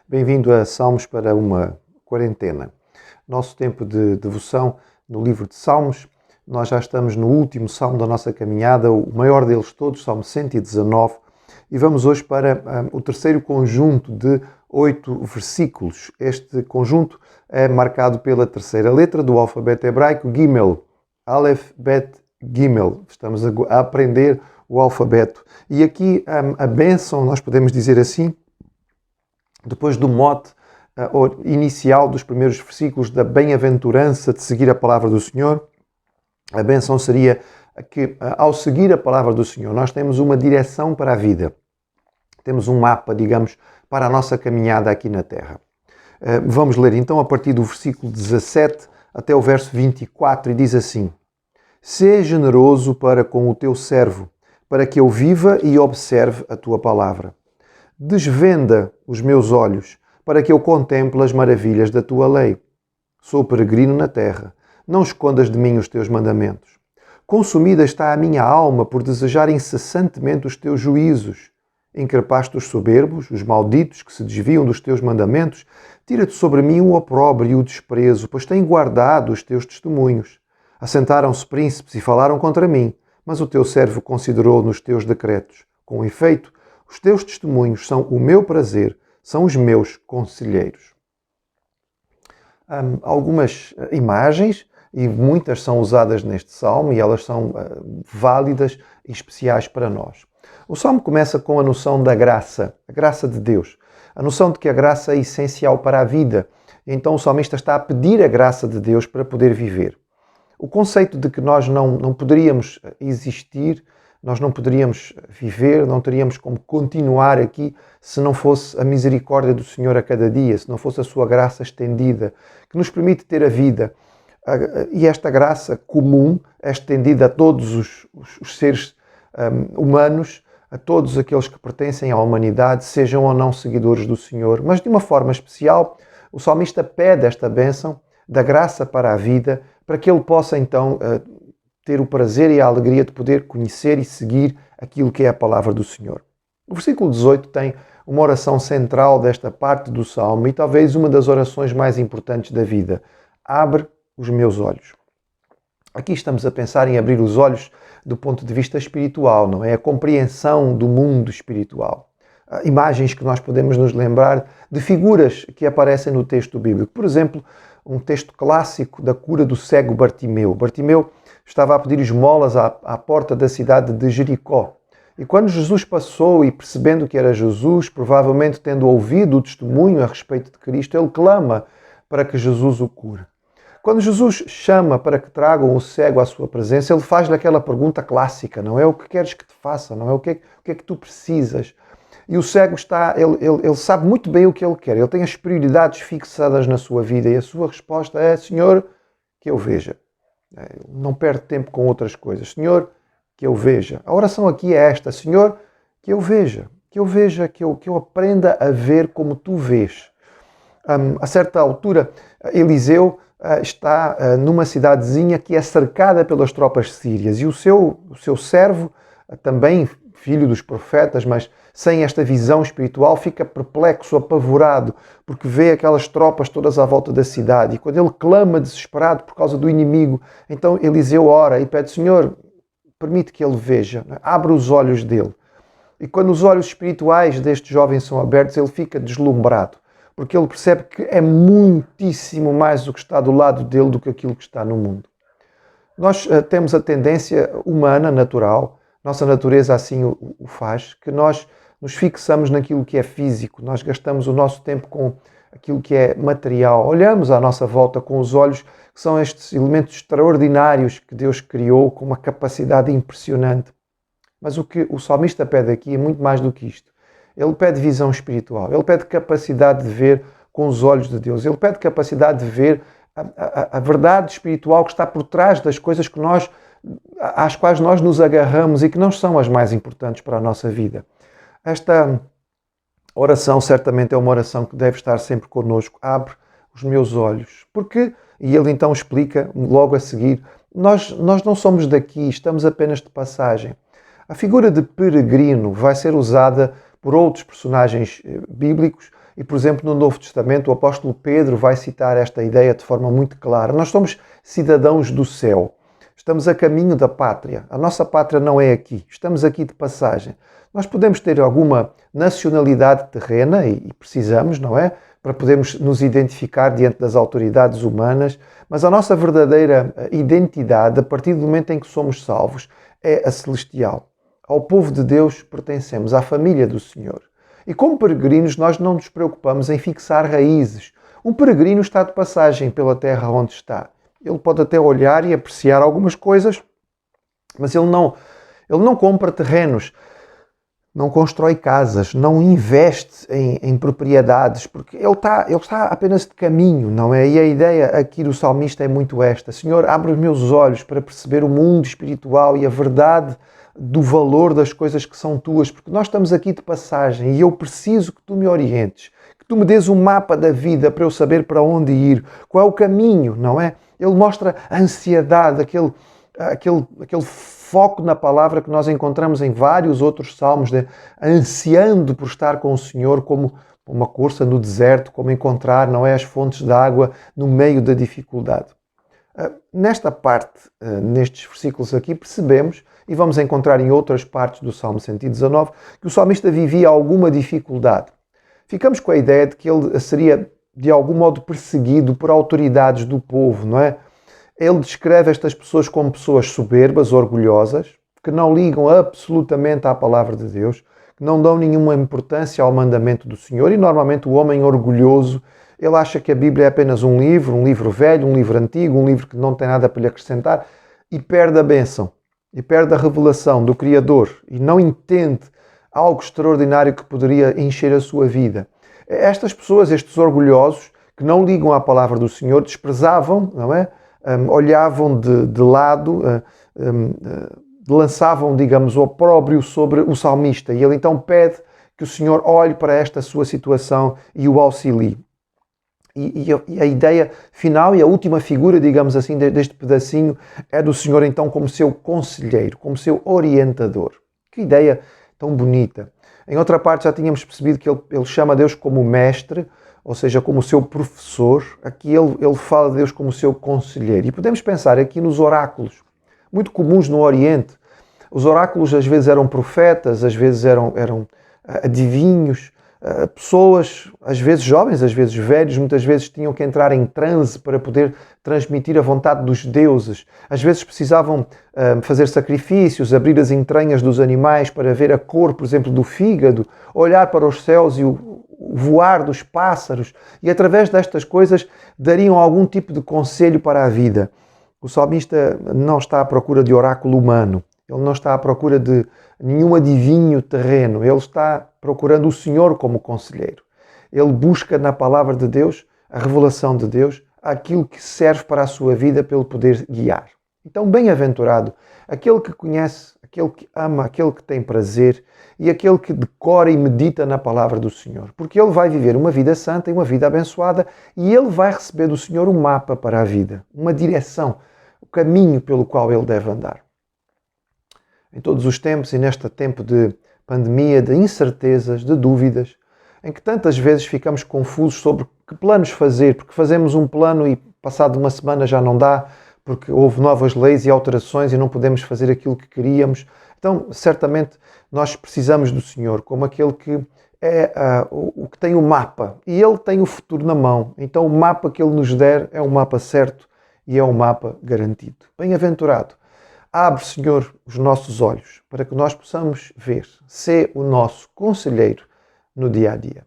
Bem-vindo a Salmos para uma quarentena. Nosso tempo de devoção no livro de Salmos, nós já estamos no último salmo da nossa caminhada, o maior deles todos, Salmo 119, e vamos hoje para o terceiro conjunto de 8 versículos. Este conjunto é marcado pela terceira letra do alfabeto hebraico, Gimel, Aleph, Bet, Gimel. Estamos a aprender o alfabeto. E aqui a bênção, nós podemos dizer assim, depois do mote inicial dos primeiros versículos da bem-aventurança de seguir a palavra do Senhor, a bênção seria que, ao seguir a palavra do Senhor, nós temos uma direção para a vida. Temos um mapa, digamos, para a nossa caminhada aqui na Terra. Vamos ler então a partir do versículo 17 até o verso 24, e diz assim: Sê generoso para com o teu servo, para que eu viva e observe a tua palavra. Desvenda os meus olhos, para que eu contemple as maravilhas da tua lei. Sou peregrino na terra, não escondas de mim os teus mandamentos. Consumida está a minha alma por desejar incessantemente os teus juízos. Encarpaste os soberbos, os malditos que se desviam dos teus mandamentos. Tira-te sobre mim o opróbrio e o desprezo, pois tenho guardado os teus testemunhos. Assentaram-se príncipes e falaram contra mim, mas o teu servo considerou nos teus decretos. Com efeito, os teus testemunhos são o meu prazer, são os meus conselheiros. Algumas imagens, e muitas são usadas neste salmo, e elas são válidas e especiais para nós. O salmo começa com a noção da graça, a graça de Deus, a noção de que a graça é essencial para a vida. Então o salmista está a pedir a graça de Deus para poder viver. O conceito de que nós não poderíamos existir, nós não poderíamos viver, não teríamos como continuar aqui se não fosse a misericórdia do Senhor a cada dia, se não fosse a sua graça estendida, que nos permite ter a vida. E esta graça comum é estendida a todos os seres humanos, a todos aqueles que pertencem à humanidade, sejam ou não seguidores do Senhor. Mas de uma forma especial, o salmista pede esta bênção da graça para a vida, para que ele possa então ter o prazer e a alegria de poder conhecer e seguir aquilo que é a palavra do Senhor. O versículo 18 tem uma oração central desta parte do Salmo e talvez uma das orações mais importantes da vida. Abre os meus olhos. Aqui estamos a pensar em abrir os olhos do ponto de vista espiritual, não é? A compreensão do mundo espiritual. Imagens que nós podemos nos lembrar de figuras que aparecem no texto bíblico. Por exemplo, um texto clássico da cura do cego Bartimeu. Bartimeu estava a pedir esmolas à porta da cidade de Jericó. E quando Jesus passou e percebendo que era Jesus, provavelmente tendo ouvido o testemunho a respeito de Cristo, ele clama para que Jesus o cure. Quando Jesus chama para que tragam o cego à sua presença, ele faz-lhe aquela pergunta clássica, não é? O que queres que te faça? Não é? O que é que tu precisas? E o cego ele sabe muito bem o que ele quer, ele tem as prioridades fixadas na sua vida e a sua resposta é: Senhor, que eu veja. Não perde tempo com outras coisas. Senhor, que eu veja. A oração aqui é esta: Senhor, que eu veja, que eu aprenda a ver como tu vês. A certa altura, Eliseu está numa cidadezinha que é cercada pelas tropas sírias e o seu servo, também filho dos profetas, mas sem esta visão espiritual, fica perplexo, apavorado, porque vê aquelas tropas todas à volta da cidade. E quando ele clama desesperado por causa do inimigo, então Eliseu ora e pede: Senhor, permite que ele veja, abre os olhos dele. E quando os olhos espirituais deste jovem são abertos, ele fica deslumbrado, porque ele percebe que é muitíssimo mais o que está do lado dele do que aquilo que está no mundo. Nós temos a tendência humana, natural, nossa natureza assim o faz, que nós nos fixamos naquilo que é físico, nós gastamos o nosso tempo com aquilo que é material, olhamos à nossa volta com os olhos que são estes elementos extraordinários que Deus criou com uma capacidade impressionante. Mas o que o salmista pede aqui é muito mais do que isto. Ele pede visão espiritual, ele pede capacidade de ver com os olhos de Deus, ele pede capacidade de ver a verdade espiritual que está por trás das coisas às quais nós nos agarramos e que não são as mais importantes para a nossa vida. Esta oração certamente é uma oração que deve estar sempre connosco. Abre os meus olhos. Porque, e ele então explica logo a seguir, nós não somos daqui, estamos apenas de passagem. A figura de peregrino vai ser usada por outros personagens bíblicos E, por exemplo, no Novo Testamento, o apóstolo Pedro vai citar esta ideia de forma muito clara. Nós somos cidadãos do céu. Estamos a caminho da pátria. A nossa pátria não é aqui. Estamos aqui de passagem. Nós podemos ter alguma nacionalidade terrena, e precisamos, não é? Para podermos nos identificar diante das autoridades humanas, mas a nossa verdadeira identidade, a partir do momento em que somos salvos, é a celestial. Ao povo de Deus pertencemos, à família do Senhor. E como peregrinos, nós não nos preocupamos em fixar raízes. Um peregrino está de passagem pela terra onde está. Ele pode até olhar e apreciar algumas coisas, mas ele não compra terrenos, não constrói casas, não investe em propriedades, porque ele está apenas de caminho, não é? E a ideia aqui do salmista é muito esta: Senhor, abre os meus olhos para perceber o mundo espiritual e a verdade do valor das coisas que são tuas, porque nós estamos aqui de passagem e eu preciso que tu me orientes, que tu me dês um mapa da vida para eu saber para onde ir, qual é o caminho, não é? Ele mostra a ansiedade, aquele foco na palavra que nós encontramos em vários outros salmos, ansiando por estar com o Senhor, como uma corça no deserto, como encontrar, não é, as fontes de água no meio da dificuldade. Nesta parte, nestes versículos aqui, percebemos, e vamos encontrar em outras partes do Salmo 119, que o salmista vivia alguma dificuldade. Ficamos com a ideia de que ele seria, de algum modo, perseguido por autoridades do povo, não é? Ele descreve estas pessoas como pessoas soberbas, orgulhosas, que não ligam absolutamente à palavra de Deus, que não dão nenhuma importância ao mandamento do Senhor, e normalmente o homem orgulhoso, ele acha que a Bíblia é apenas um livro velho, um livro antigo, um livro que não tem nada para lhe acrescentar, e perde a bênção, e perde a revelação do Criador, e não entende algo extraordinário que poderia encher a sua vida. Estas pessoas, estes orgulhosos, que não ligam à palavra do Senhor, desprezavam, não é? Olhavam de lado, lançavam, digamos, o opróbrio sobre o salmista, e ele então pede que o Senhor olhe para esta sua situação e o auxilie. E a ideia final e a última figura, digamos assim, deste pedacinho é do Senhor então como seu conselheiro, como seu orientador. Que ideia tão bonita. Em outra parte já tínhamos percebido que ele chama Deus como mestre, ou seja, como seu professor. Aqui ele fala de Deus como seu conselheiro. E podemos pensar aqui nos oráculos, muito comuns no Oriente. Os oráculos às vezes eram profetas, às vezes eram adivinhos, pessoas, às vezes jovens, às vezes velhos, muitas vezes tinham que entrar em transe para poder transmitir a vontade dos deuses. Às vezes precisavam fazer sacrifícios, abrir as entranhas dos animais para ver a cor, por exemplo, do fígado, olhar para os céus e o voar dos pássaros, e através destas coisas dariam algum tipo de conselho para a vida. O salmista não está à procura de oráculo humano, ele não está à procura de nenhum adivinho terreno, ele está procurando o Senhor como conselheiro. Ele busca na palavra de Deus, a revelação de Deus, aquilo que serve para a sua vida para ele poder guiar. Então, bem-aventurado aquele que conhece, aquele que ama, aquele que tem prazer e aquele que decora e medita na palavra do Senhor. Porque ele vai viver uma vida santa e uma vida abençoada e ele vai receber do Senhor um mapa para a vida, uma direção, o caminho pelo qual ele deve andar. Em todos os tempos e neste tempo de pandemia, de incertezas, de dúvidas, em que tantas vezes ficamos confusos sobre que planos fazer, porque fazemos um plano e passado uma semana já não dá, porque houve novas leis e alterações e não podemos fazer aquilo que queríamos. Então, certamente, nós precisamos do Senhor como aquele que é o que tem o mapa, e Ele tem o futuro na mão. Então, o mapa que Ele nos der é um mapa certo e é um mapa garantido. Bem-aventurado. Abre, Senhor, os nossos olhos para que nós possamos ver, ser o nosso conselheiro no dia a dia.